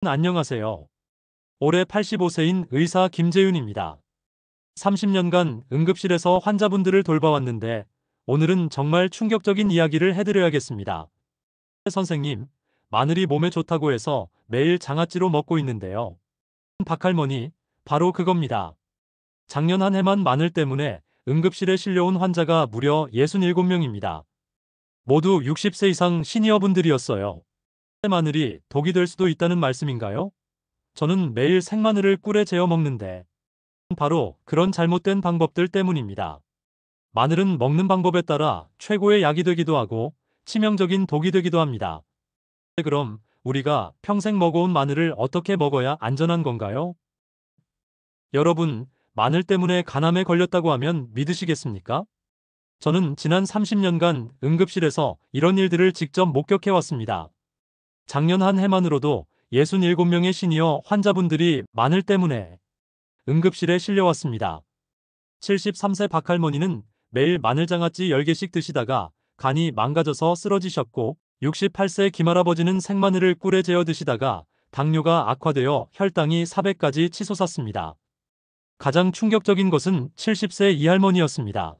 안녕하세요. 올해 85세인 의사 김재윤입니다. 30년간 응급실에서 환자분들을 돌봐왔는데 오늘은 정말 충격적인 이야기를 해드려야겠습니다. 선생님, 마늘이 몸에 좋다고 해서 매일 장아찌로 먹고 있는데요. 박할머니, 바로 그겁니다. 작년 한 해만 마늘 때문에 응급실에 실려온 환자가 무려 67명입니다. 모두 60세 이상 시니어분들이었어요. 마늘이 독이 될 수도 있다는 말씀인가요? 저는 매일 생마늘을 꿀에 재워 먹는데 바로 그런 잘못된 방법들 때문입니다. 마늘은 먹는 방법에 따라 최고의 약이 되기도 하고 치명적인 독이 되기도 합니다. 그럼 우리가 평생 먹어온 마늘을 어떻게 먹어야 안전한 건가요? 여러분, 마늘 때문에 간암에 걸렸다고 하면 믿으시겠습니까? 저는 지난 30년간 응급실에서 이런 일들을 직접 목격해 왔습니다. 작년 한 해만으로도 67명의 시니어 환자분들이 마늘 때문에 응급실에 실려왔습니다. 73세 박할머니는 매일 마늘장아찌 10개씩 드시다가 간이 망가져서 쓰러지셨고 68세 김할아버지는 생마늘을 꿀에 재어 드시다가 당뇨가 악화되어 혈당이 400까지 치솟았습니다. 가장 충격적인 것은 70세 이할머니였습니다.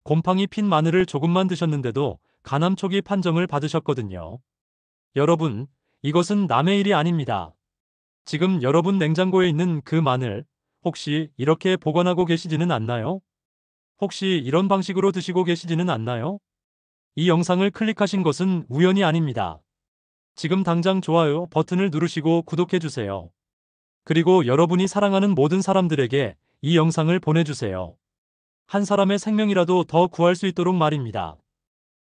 곰팡이 핀 마늘을 조금만 드셨는데도 간암 초기 판정을 받으셨거든요. 여러분, 이것은 남의 일이 아닙니다. 지금 여러분 냉장고에 있는 그 마늘, 혹시 이렇게 보관하고 계시지는 않나요? 혹시 이런 방식으로 드시고 계시지는 않나요? 이 영상을 클릭하신 것은 우연이 아닙니다. 지금 당장 좋아요 버튼을 누르시고 구독해주세요. 그리고 여러분이 사랑하는 모든 사람들에게 이 영상을 보내주세요. 한 사람의 생명이라도 더 구할 수 있도록 말입니다.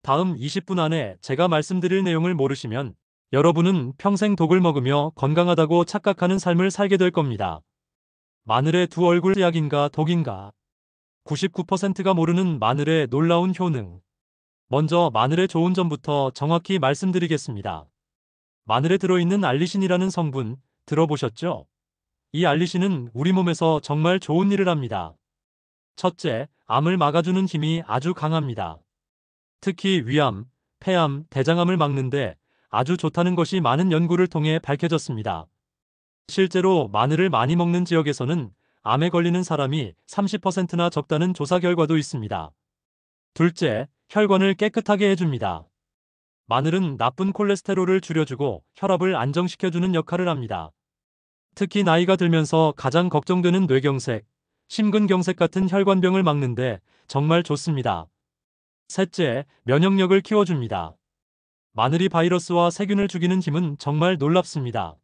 다음 20분 안에 제가 말씀드릴 내용을 모르시면 여러분은 평생 독을 먹으며 건강하다고 착각하는 삶을 살게 될 겁니다. 마늘의 두 얼굴, 약인가 독인가? 99%가 모르는 마늘의 놀라운 효능. 먼저 마늘의 좋은 점부터 정확히 말씀드리겠습니다. 마늘에 들어있는 알리신이라는 성분 들어보셨죠? 이 알리신은 우리 몸에서 정말 좋은 일을 합니다. 첫째, 암을 막아주는 힘이 아주 강합니다. 특히 위암, 폐암, 대장암을 막는데 아주 좋다는 것이 많은 연구를 통해 밝혀졌습니다. 실제로 마늘을 많이 먹는 지역에서는 암에 걸리는 사람이 30%나 적다는 조사 결과도 있습니다. 둘째, 혈관을 깨끗하게 해줍니다. 마늘은 나쁜 콜레스테롤을 줄여주고 혈압을 안정시켜주는 역할을 합니다. 특히 나이가 들면서 가장 걱정되는 뇌경색, 심근경색 같은 혈관병을 막는데 정말 좋습니다. 셋째, 면역력을 키워줍니다. 마늘이 바이러스와 세균을 죽이는 힘은 정말 놀랍습니다.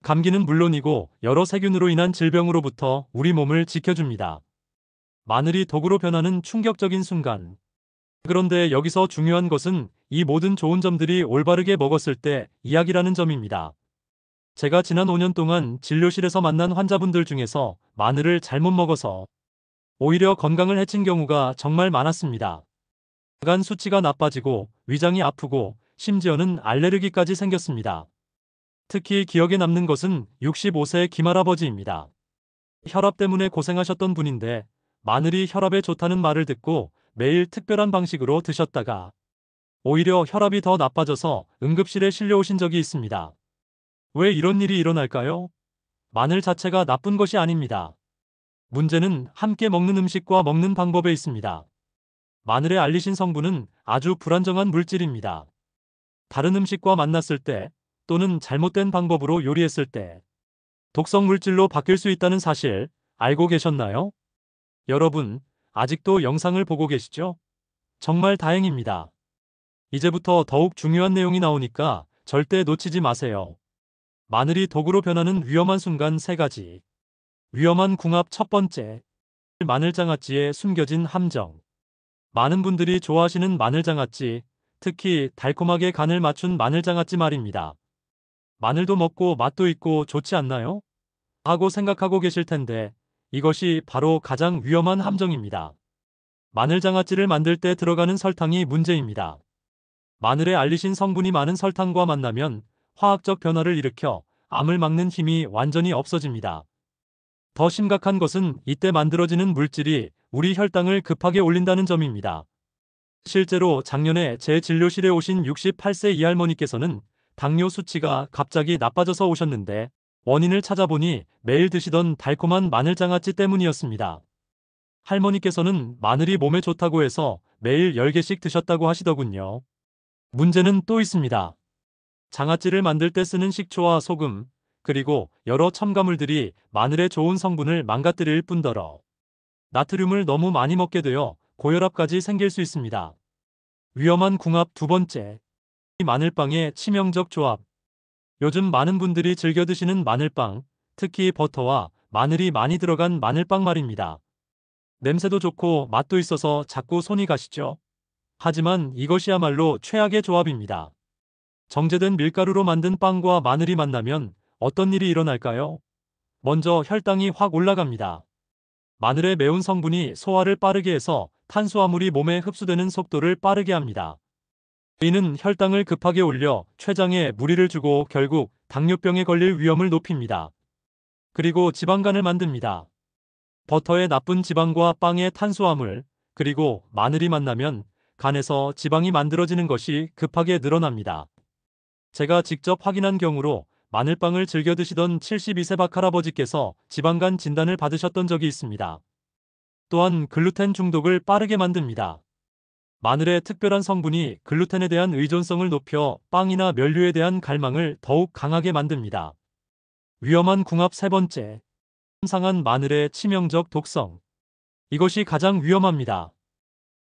감기는 물론이고 여러 세균으로 인한 질병으로부터 우리 몸을 지켜줍니다. 마늘이 독으로 변하는 충격적인 순간. 그런데 여기서 중요한 것은 이 모든 좋은 점들이 올바르게 먹었을 때 이야기라는 점입니다. 제가 지난 5년 동안 진료실에서 만난 환자분들 중에서 마늘을 잘못 먹어서 오히려 건강을 해친 경우가 정말 많았습니다. 간 수치가 나빠지고 위장이 아프고 심지어는 알레르기까지 생겼습니다. 특히 기억에 남는 것은 65세 김할아버지입니다. 혈압 때문에 고생하셨던 분인데 마늘이 혈압에 좋다는 말을 듣고 매일 특별한 방식으로 드셨다가 오히려 혈압이 더 나빠져서 응급실에 실려오신 적이 있습니다. 왜 이런 일이 일어날까요? 마늘 자체가 나쁜 것이 아닙니다. 문제는 함께 먹는 음식과 먹는 방법에 있습니다. 마늘의 알리신 성분은 아주 불안정한 물질입니다. 다른 음식과 만났을 때 또는 잘못된 방법으로 요리했을 때 독성 물질로 바뀔 수 있다는 사실 알고 계셨나요? 여러분, 아직도 영상을 보고 계시죠? 정말 다행입니다. 이제부터 더욱 중요한 내용이 나오니까 절대 놓치지 마세요. 마늘이 독으로 변하는 위험한 순간 3가지. 위험한 궁합. 첫 번째, 마늘장아찌에 숨겨진 함정. 많은 분들이 좋아하시는 마늘장아찌, 특히 달콤하게 간을 맞춘 마늘장아찌 말입니다. 마늘도 먹고 맛도 있고 좋지 않나요? 하고 생각하고 계실 텐데 이것이 바로 가장 위험한 함정입니다. 마늘장아찌를 만들 때 들어가는 설탕이 문제입니다. 마늘에 알리신 성분이 많은 설탕과 만나면 화학적 변화를 일으켜 암을 막는 힘이 완전히 없어집니다. 더 심각한 것은 이때 만들어지는 물질이 우리 혈당을 급하게 올린다는 점입니다. 실제로 작년에 제 진료실에 오신 68세 이할머니께서는 당뇨 수치가 갑자기 나빠져서 오셨는데 원인을 찾아보니 매일 드시던 달콤한 마늘장아찌 때문이었습니다. 할머니께서는 마늘이 몸에 좋다고 해서 매일 10개씩 드셨다고 하시더군요. 문제는 또 있습니다. 장아찌를 만들 때 쓰는 식초와 소금, 그리고 여러 첨가물들이 마늘의 좋은 성분을 망가뜨릴 뿐더러 나트륨을 너무 많이 먹게 되어 고혈압까지 생길 수 있습니다. 위험한 궁합 두 번째, 마늘빵의 치명적 조합. 요즘 많은 분들이 즐겨 드시는 마늘빵, 특히 버터와 마늘이 많이 들어간 마늘빵 말입니다. 냄새도 좋고 맛도 있어서 자꾸 손이 가시죠. 하지만 이것이야말로 최악의 조합입니다. 정제된 밀가루로 만든 빵과 마늘이 만나면 어떤 일이 일어날까요? 먼저 혈당이 확 올라갑니다. 마늘의 매운 성분이 소화를 빠르게 해서 탄수화물이 몸에 흡수되는 속도를 빠르게 합니다. 이는 혈당을 급하게 올려 췌장에 무리를 주고 결국 당뇨병에 걸릴 위험을 높입니다. 그리고 지방간을 만듭니다. 버터의 나쁜 지방과 빵의 탄수화물, 그리고 마늘이 만나면 간에서 지방이 만들어지는 것이 급하게 늘어납니다. 제가 직접 확인한 경우로 마늘빵을 즐겨 드시던 72세 박할아버지께서 지방간 진단을 받으셨던 적이 있습니다. 또한 글루텐 중독을 빠르게 만듭니다. 마늘의 특별한 성분이 글루텐에 대한 의존성을 높여 빵이나 면류에 대한 갈망을 더욱 강하게 만듭니다. 위험한 궁합 세 번째, 상한 마늘의 치명적 독성. 이것이 가장 위험합니다.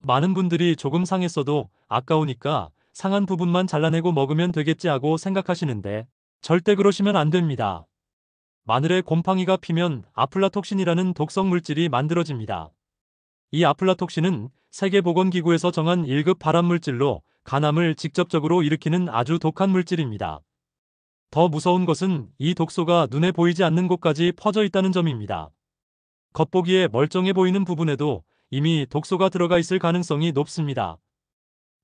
많은 분들이 조금 상했어도 아까우니까 상한 부분만 잘라내고 먹으면 되겠지 하고 생각하시는데 절대 그러시면 안 됩니다. 마늘에 곰팡이가 피면 아플라톡신이라는 독성 물질이 만들어집니다. 이 아플라톡신은 세계보건기구에서 정한 1급 발암물질로 간암을 직접적으로 일으키는 아주 독한 물질입니다. 더 무서운 것은 이 독소가 눈에 보이지 않는 곳까지 퍼져 있다는 점입니다. 겉보기에 멀쩡해 보이는 부분에도 이미 독소가 들어가 있을 가능성이 높습니다.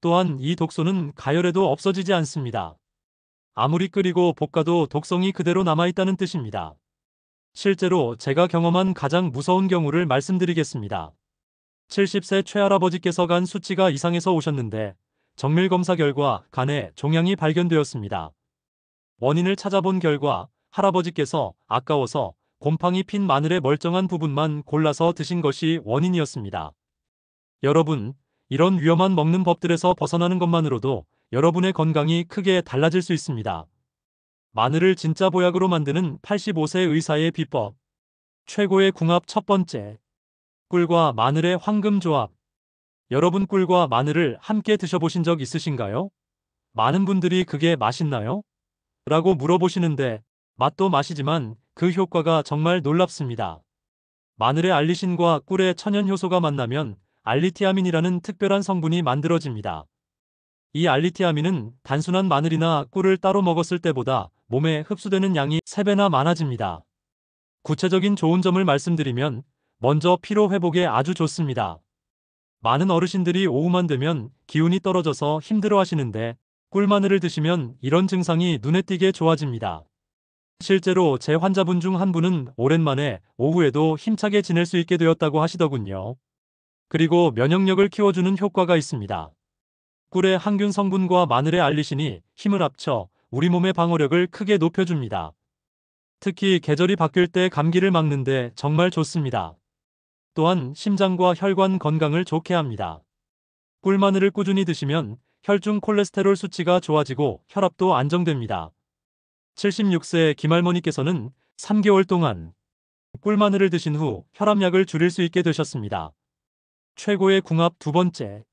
또한 이 독소는 가열해도 없어지지 않습니다. 아무리 끓이고 볶아도 독성이 그대로 남아있다는 뜻입니다. 실제로 제가 경험한 가장 무서운 경우를 말씀드리겠습니다. 70세 최할아버지께서 간 수치가 이상해서 오셨는데 정밀검사 결과 간에 종양이 발견되었습니다. 원인을 찾아본 결과 할아버지께서 아까워서 곰팡이 핀 마늘의 멀쩡한 부분만 골라서 드신 것이 원인이었습니다. 여러분, 이런 위험한 먹는 법들에서 벗어나는 것만으로도 여러분의 건강이 크게 달라질 수 있습니다. 마늘을 진짜 보약으로 만드는 85세 의사의 비법. 최고의 궁합 첫 번째, 꿀과 마늘의 황금 조합. 여러분, 꿀과 마늘을 함께 드셔보신 적 있으신가요? 많은 분들이 그게 맛있나요? 라고 물어보시는데 맛도 맛이지만 그 효과가 정말 놀랍습니다. 마늘의 알리신과 꿀의 천연 효소가 만나면 알리티아민이라는 특별한 성분이 만들어집니다. 이 알리티아민은 단순한 마늘이나 꿀을 따로 먹었을 때보다 몸에 흡수되는 양이 3배나 많아집니다. 구체적인 좋은 점을 말씀드리면 먼저 피로 회복에 아주 좋습니다. 많은 어르신들이 오후만 되면 기운이 떨어져서 힘들어 하시는데 꿀마늘을 드시면 이런 증상이 눈에 띄게 좋아집니다. 실제로 제 환자분 중 한 분은 오랜만에 오후에도 힘차게 지낼 수 있게 되었다고 하시더군요. 그리고 면역력을 키워주는 효과가 있습니다. 꿀의 항균 성분과 마늘의 알리신이 힘을 합쳐 우리 몸의 방어력을 크게 높여줍니다. 특히 계절이 바뀔 때 감기를 막는데 정말 좋습니다. 또한 심장과 혈관 건강을 좋게 합니다. 꿀마늘을 꾸준히 드시면 혈중 콜레스테롤 수치가 좋아지고 혈압도 안정됩니다. 76세 김할머니께서는 3개월 동안 꿀마늘을 드신 후 혈압약을 줄일 수 있게 되셨습니다. 최고의 궁합 두 번째,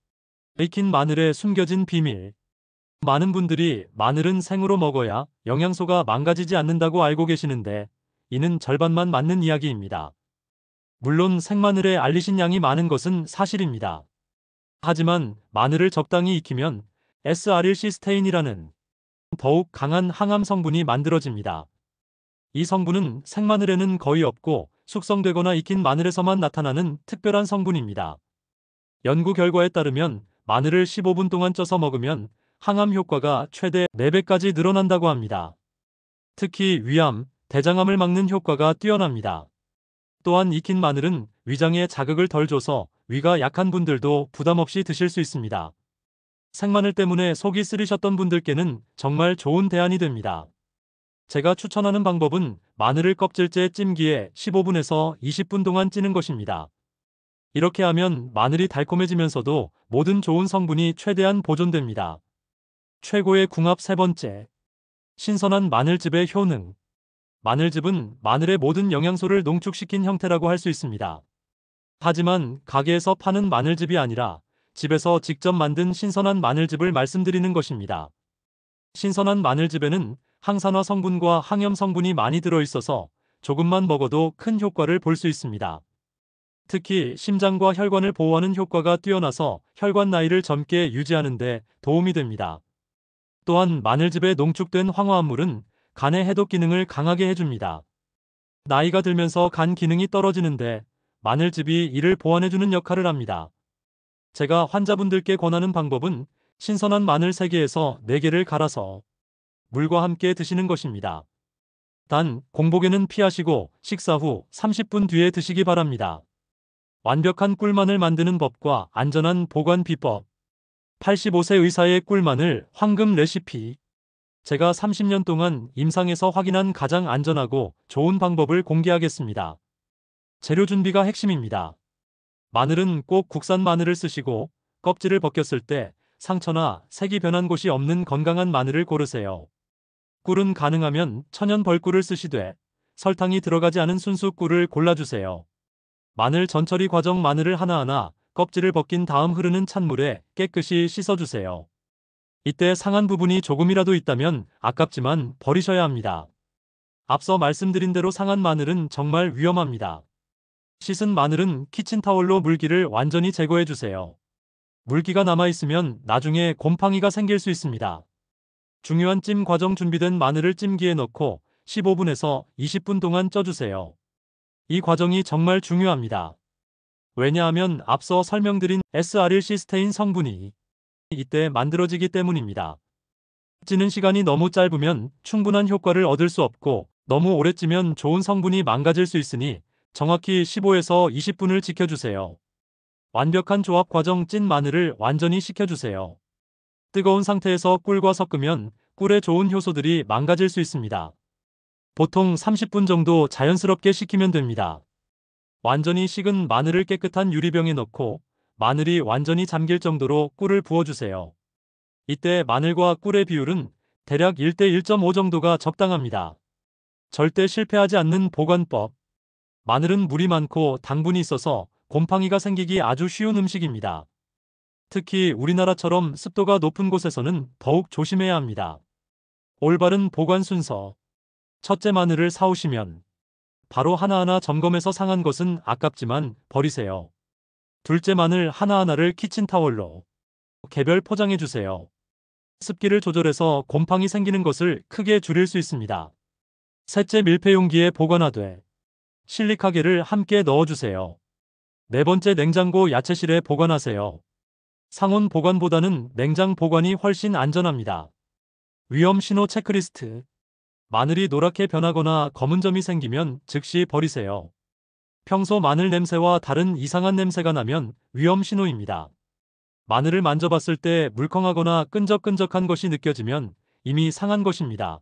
익힌 마늘의 숨겨진 비밀. 많은 분들이 마늘은 생으로 먹어야 영양소가 망가지지 않는다고 알고 계시는데 이는 절반만 맞는 이야기입니다. 물론 생마늘의 알리신 양이 많은 것은 사실입니다. 하지만 마늘을 적당히 익히면 S알릴시스테인이라는 더욱 강한 항암 성분이 만들어집니다. 이 성분은 생마늘에는 거의 없고 숙성되거나 익힌 마늘에서만 나타나는 특별한 성분입니다. 연구 결과에 따르면 마늘을 15분 동안 쪄서 먹으면 항암 효과가 최대 4배까지 늘어난다고 합니다. 특히 위암, 대장암을 막는 효과가 뛰어납니다. 또한 익힌 마늘은 위장에 자극을 덜 줘서 위가 약한 분들도 부담 없이 드실 수 있습니다. 생마늘 때문에 속이 쓰리셨던 분들께는 정말 좋은 대안이 됩니다. 제가 추천하는 방법은 마늘을 껍질째 찜기에 15분에서 20분 동안 찌는 것입니다. 이렇게 하면 마늘이 달콤해지면서도 모든 좋은 성분이 최대한 보존됩니다. 최고의 궁합 세 번째. 신선한 마늘즙의 효능. 마늘즙은 마늘의 모든 영양소를 농축시킨 형태라고 할 수 있습니다. 하지만 가게에서 파는 마늘즙이 아니라 집에서 직접 만든 신선한 마늘즙을 말씀드리는 것입니다. 신선한 마늘즙에는 항산화 성분과 항염 성분이 많이 들어있어서 조금만 먹어도 큰 효과를 볼 수 있습니다. 특히 심장과 혈관을 보호하는 효과가 뛰어나서 혈관 나이를 젊게 유지하는 데 도움이 됩니다. 또한 마늘즙에 농축된 황화합물은 간의 해독 기능을 강하게 해줍니다. 나이가 들면서 간 기능이 떨어지는데 마늘즙이 이를 보완해주는 역할을 합니다. 제가 환자분들께 권하는 방법은 신선한 마늘 3개에서 4개를 갈아서 물과 함께 드시는 것입니다. 단, 공복에는 피하시고 식사 후 30분 뒤에 드시기 바랍니다. 완벽한 꿀마늘 만드는 법과 안전한 보관 비법. 85세 의사의 꿀마늘 황금 레시피. 제가 30년 동안 임상에서 확인한 가장 안전하고 좋은 방법을 공개하겠습니다. 재료 준비가 핵심입니다. 마늘은 꼭 국산 마늘을 쓰시고 껍질을 벗겼을 때 상처나 색이 변한 곳이 없는 건강한 마늘을 고르세요. 꿀은 가능하면 천연 벌꿀을 쓰시되 설탕이 들어가지 않은 순수 꿀을 골라주세요. 마늘 전처리 과정. 마늘을 하나하나 껍질을 벗긴 다음 흐르는 찬물에 깨끗이 씻어주세요. 이때 상한 부분이 조금이라도 있다면 아깝지만 버리셔야 합니다. 앞서 말씀드린 대로 상한 마늘은 정말 위험합니다. 씻은 마늘은 키친타월로 물기를 완전히 제거해주세요. 물기가 남아있으면 나중에 곰팡이가 생길 수 있습니다. 중요한 찜 과정. 준비된 마늘을 찜기에 넣고 15분에서 20분 동안 쪄주세요. 이 과정이 정말 중요합니다. 왜냐하면 앞서 설명드린 S아릴시스테인 성분이 이때 만들어지기 때문입니다. 찌는 시간이 너무 짧으면 충분한 효과를 얻을 수 없고 너무 오래 찌면 좋은 성분이 망가질 수 있으니 정확히 15에서 20분을 지켜주세요. 완벽한 조합 과정. 찐 마늘을 완전히 식혀주세요. 뜨거운 상태에서 꿀과 섞으면 꿀의 좋은 효소들이 망가질 수 있습니다. 보통 30분 정도 자연스럽게 식히면 됩니다. 완전히 식은 마늘을 깨끗한 유리병에 넣고 마늘이 완전히 잠길 정도로 꿀을 부어주세요. 이때 마늘과 꿀의 비율은 대략 1대 1.5 정도가 적당합니다. 절대 실패하지 않는 보관법. 마늘은 물이 많고 당분이 있어서 곰팡이가 생기기 아주 쉬운 음식입니다. 특히 우리나라처럼 습도가 높은 곳에서는 더욱 조심해야 합니다. 올바른 보관 순서. 첫째, 마늘을 사오시면 바로 하나하나 점검해서 상한 것은 아깝지만 버리세요. 둘째, 마늘 하나하나를 키친타월로 개별 포장해주세요. 습기를 조절해서 곰팡이 생기는 것을 크게 줄일 수 있습니다. 셋째, 밀폐용기에 보관하되 실리카겔을 함께 넣어주세요. 네 번째, 냉장고 야채실에 보관하세요. 상온 보관보다는 냉장 보관이 훨씬 안전합니다. 위험 신호 체크리스트. 마늘이 노랗게 변하거나 검은 점이 생기면 즉시 버리세요. 평소 마늘 냄새와 다른 이상한 냄새가 나면 위험 신호입니다. 마늘을 만져봤을 때 물컹하거나 끈적끈적한 것이 느껴지면 이미 상한 것입니다.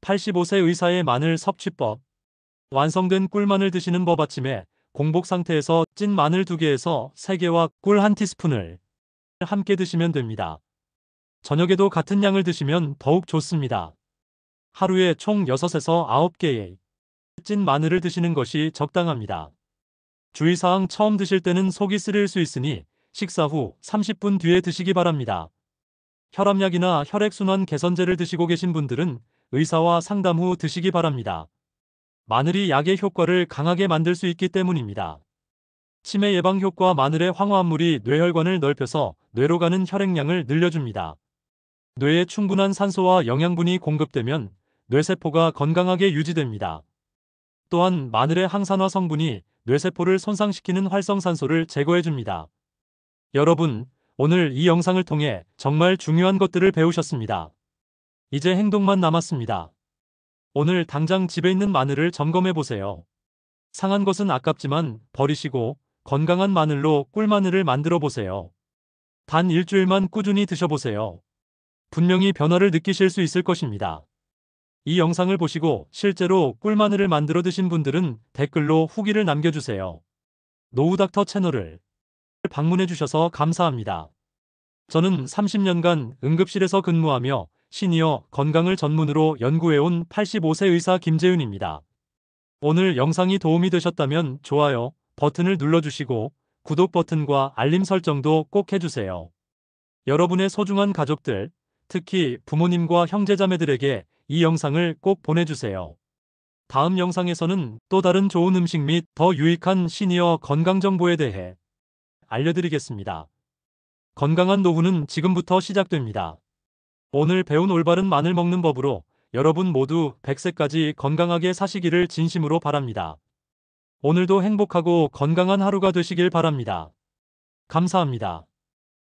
85세 의사의 마늘 섭취법. 완성된 꿀마늘 드시는 법. 아침에 공복 상태에서 찐 마늘 2개에서 3개와 꿀 1티스푼을 함께 드시면 됩니다. 저녁에도 같은 양을 드시면 더욱 좋습니다. 하루에 총 6에서 9개의 찐 마늘을 드시는 것이 적당합니다. 주의사항. 처음 드실 때는 속이 쓰릴 수 있으니 식사 후 30분 뒤에 드시기 바랍니다. 혈압약이나 혈액순환 개선제를 드시고 계신 분들은 의사와 상담 후 드시기 바랍니다. 마늘이 약의 효과를 강하게 만들 수 있기 때문입니다. 치매 예방 효과. 마늘의 황화합물이 뇌혈관을 넓혀서 뇌로 가는 혈액량을 늘려줍니다. 뇌에 충분한 산소와 영양분이 공급되면 뇌세포가 건강하게 유지됩니다. 또한 마늘의 항산화 성분이 뇌세포를 손상시키는 활성산소를 제거해줍니다. 여러분, 오늘 이 영상을 통해 정말 중요한 것들을 배우셨습니다. 이제 행동만 남았습니다. 오늘 당장 집에 있는 마늘을 점검해보세요. 상한 것은 아깝지만 버리시고 건강한 마늘로 꿀마늘을 만들어 보세요. 단 일주일만 꾸준히 드셔보세요. 분명히 변화를 느끼실 수 있을 것입니다. 이 영상을 보시고 실제로 꿀마늘을 만들어 드신 분들은 댓글로 후기를 남겨주세요. 노후닥터 채널을 방문해 주셔서 감사합니다. 저는 30년간 응급실에서 근무하며 시니어 건강을 전문으로 연구해온 85세 의사 김재윤입니다. 오늘 영상이 도움이 되셨다면 좋아요 버튼을 눌러주시고 구독 버튼과 알림 설정도 꼭 해주세요. 여러분의 소중한 가족들, 특히 부모님과 형제자매들에게 이 영상을 꼭 보내주세요. 다음 영상에서는 또 다른 좋은 음식 및 더 유익한 시니어 건강 정보에 대해 알려드리겠습니다. 건강한 노후는 지금부터 시작됩니다. 오늘 배운 올바른 마늘 먹는 법으로 여러분 모두 100세까지 건강하게 사시기를 진심으로 바랍니다. 오늘도 행복하고 건강한 하루가 되시길 바랍니다. 감사합니다.